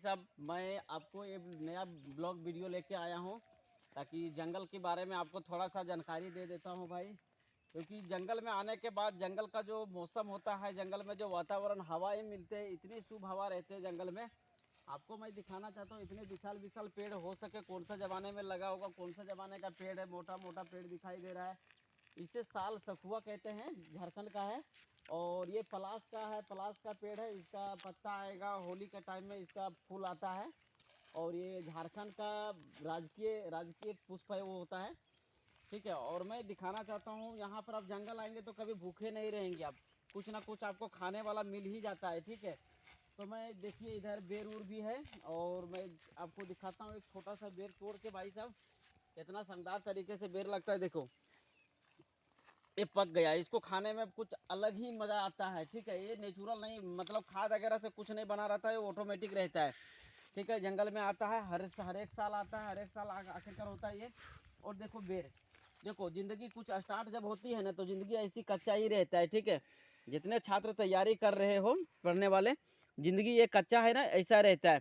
साहब, मैं आपको एक नया ब्लॉग वीडियो लेके आया हूँ ताकि जंगल के बारे में आपको थोड़ा सा जानकारी दे देता हूँ भाई। क्योंकि जंगल में आने के बाद जंगल का जो मौसम होता है, जंगल में जो वातावरण, हवाएं मिलते हैं, इतनी शुभ हवा रहते हैं जंगल में। आपको मैं दिखाना चाहता हूँ, इतने विशाल विशाल पेड़ हो सके कौन सा ज़माने में लगा होगा, कौन सा ज़माने का पेड़ है, मोटा मोटा पेड़ दिखाई दे रहा है। इसे साल सखुआ कहते हैं, झारखंड का है। और ये पलाश का है, पलाश का पेड़ है। इसका पत्ता आएगा होली के टाइम में, इसका फूल आता है। और ये झारखंड का राजकीय राजकीय पुष्प है, वो होता है। ठीक है। और मैं दिखाना चाहता हूँ, यहाँ पर आप जंगल आएंगे तो कभी भूखे नहीं रहेंगे आप, कुछ ना कुछ आपको खाने वाला मिल ही जाता है। ठीक है। तो मैं देखिए इधर बेर उर भी है, और मैं आपको दिखाता हूँ एक छोटा सा बेर तोड़ के। भाई साहब, कितना शानदार तरीके से बेर लगता है, देखो ये पक गया। इसको खाने में कुछ अलग ही मज़ा आता है। ठीक है। ये नेचुरल नहीं, मतलब खाद वगैरह से कुछ नहीं बना रहता है, वो ऑटोमेटिक रहता है। ठीक है। जंगल में आता है, हर एक साल आता है, हर एक साल आखिरकार होता है ये। और देखो बेर, देखो ज़िंदगी कुछ स्टार्ट जब होती है ना, तो ज़िंदगी ऐसी कच्चा ही रहता है। ठीक है। जितने छात्र तैयारी कर रहे हो, पढ़ने वाले, ज़िंदगी ये कच्चा है ना, ऐसा रहता है।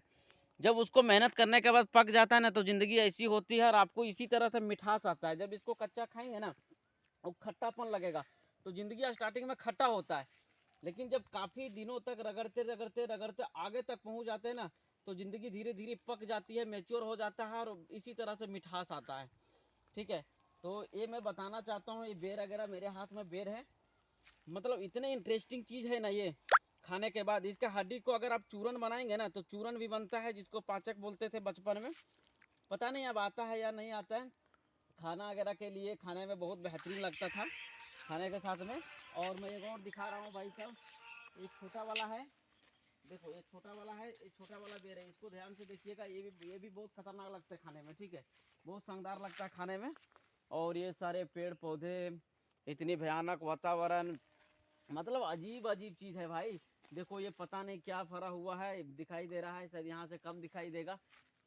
जब उसको मेहनत करने के बाद पक जाता है ना, तो ज़िंदगी ऐसी होती है, और आपको इसी तरह से मिठास आता है। जब इसको कच्चा खाएंगे ना, वो खट्टापन लगेगा। तो ज़िंदगी स्टार्टिंग में खट्टा होता है, लेकिन जब काफ़ी दिनों तक रगड़ते रगड़ते रगड़ते आगे तक पहुंच जाते हैं ना, तो ज़िंदगी धीरे धीरे पक जाती है, मैच्योर हो जाता है, और इसी तरह से मिठास आता है। ठीक है। तो ये मैं बताना चाहता हूँ, ये बेर वगैरह मेरे हाथ में बेर है, मतलब इतने इंटरेस्टिंग चीज़ है ना ये। खाने के बाद इसका हड्डी को अगर आप चूरन बनाएंगे ना, तो चूरन भी बनता है, जिसको पाचक बोलते थे बचपन में। पता नहीं अब आता है या नहीं आता है। खाना वगैरह के लिए खाने में बहुत बेहतरीन लगता था, खाने के साथ में। और मैं एक और दिखा रहा हूँ भाई साहब, एक छोटा वाला है, देखो ये छोटा वाला है, ये छोटा वाला बेर है। इसको ध्यान से देखिएगा, ये भी बहुत खतरनाक लगता है खाने में। ठीक है। बहुत शानदार लगता है खाने में। और ये सारे पेड़ पौधे, इतनी भयानक वातावरण, मतलब अजीब अजीब चीज़ है भाई। देखो ये पता नहीं क्या फरा हुआ है, दिखाई दे रहा है, शायद यहाँ से कम दिखाई देगा।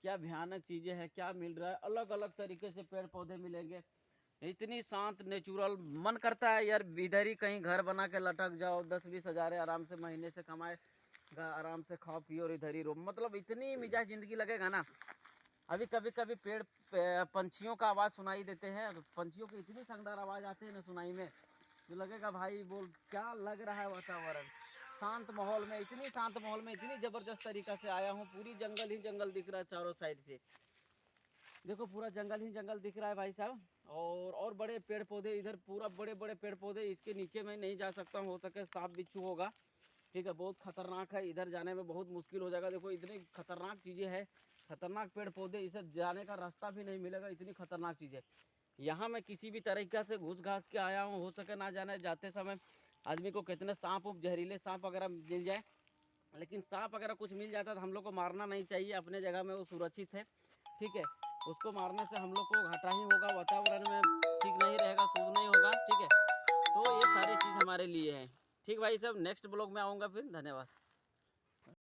क्या भयानक चीज़ें हैं, क्या मिल रहा है, अलग अलग तरीके से पेड़ पौधे मिलेंगे। इतनी शांत नेचुरल, मन करता है यार इधर ही कहीं घर बना के लटक जाओ, 10-20 हज़ार आराम से महीने से कमाए, आराम से खाओ पियो और इधर ही रहो, मतलब इतनी मिजाज ज़िंदगी लगेगा ना। अभी कभी कभी पंछियों का आवाज़ सुनाई देते हैं, तो पंछियों की इतनी शानदार आवाज़ आती है ना सुनाई में, तो लगेगा भाई बोल क्या लग रहा है वातावरण। शांत माहौल में, इतनी शांत माहौल में, इतनी ज़बरदस्त तरीक़ा से आया हूँ। पूरी जंगल ही जंगल दिख रहा है चारों साइड से, देखो पूरा जंगल ही जंगल दिख रहा है भाई साहब। और बड़े पेड़ पौधे इधर, पूरा बड़े बड़े पेड़ पौधे। इसके नीचे मैं नहीं जा सकता हूँ, हो सके सांप बिच्छू होगा। ठीक है। बहुत खतरनाक है, इधर जाने में बहुत मुश्किल हो जाएगा। देखो इतनी खतरनाक चीज़ें हैं, खतरनाक पेड़ पौधे, इसे जाने का रास्ता भी नहीं मिलेगा, इतनी खतरनाक चीज़ें। यहाँ मैं किसी भी तरीक़ा से घुस घास के आया हूँ, हो सके ना जाने जाते समय आदमी को कितने सांप, जहरीले सांप वगैरह मिल जाए। लेकिन सांप वगैरह कुछ मिल जाता है तो हम लोग को मारना नहीं चाहिए, अपने जगह में वो सुरक्षित है। ठीक है। उसको मारने से हम लोग को घाटा ही होगा, वातावरण में ठीक नहीं रहेगा, शुद्ध नहीं होगा। ठीक है। तो ये सारी चीज़ हमारे लिए है। ठीक भाई साहब, नेक्स्ट ब्लॉग में आऊँगा फिर। धन्यवाद।